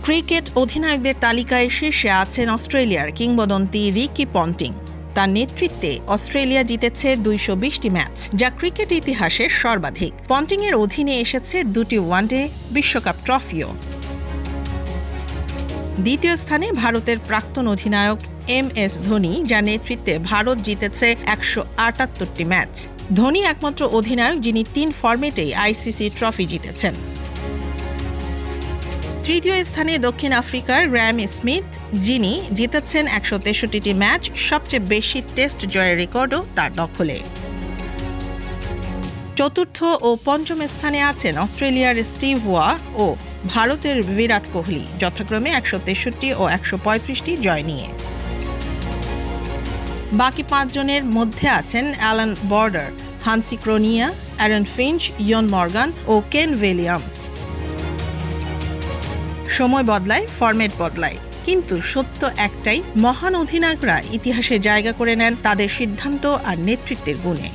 Cricket অধিনায়কদের তালিকায় শীর্ষে আছেন অস্ট্রেলিয়ার কিংবদন্তি রিকি পন্টিং। তার নেতৃত্বে অস্ট্রেলিয়া জিতেছে 220টি ম্যাচ, যা ক্রিকেট ইতিহাসের সর্বাধিক। পন্টিংয়ের অধীনে এসেছে 2টি ওয়ানডে বিশ্বকাপ ট্রফিও। দ্বিতীয় স্থানে ভারতের প্রাক্তন অধিনায়ক MS ধোনি, যার নেতৃত্বে ভারত জিতেছে 178টি ম্যাচ। ধোনি একমাত্র অধিনায়ক যিনি 3 ফরম্যাটেই ICC ট্রফি জিতেছেন। তৃতীয় স্থানে দক্ষিণ আফ্রিকার গ্র্যাম স্মিথ, যিনি জিতেছেন 163টি ম্যাচ। সবচেয়ে বেশি টেস্ট জয়ের রেকর্ডও তার দখলে। চতুর্থ ও পঞ্চম স্থানে আছেন অস্ট্রেলিয়ার স্টিভ ওয়া ও ভারতের বিরাট কোহলি, যথাক্রমে 163 ও 135টি জয় নিয়ে। বাকি 5 জনের মধ্যে আছেন Allan Border, Hansie Cronje, Aaron Finch, Eoin Morgan ও কেন উইলিয়ামস। সময় বদলায়, ফরম্যাট বদলায়, কিন্তু সত্য একটাই, মহান অধিনায়করা ইতিহাসে জায়গা করে নেন তাদের সিদ্ধান্ত আর নেতৃত্বের গুণে।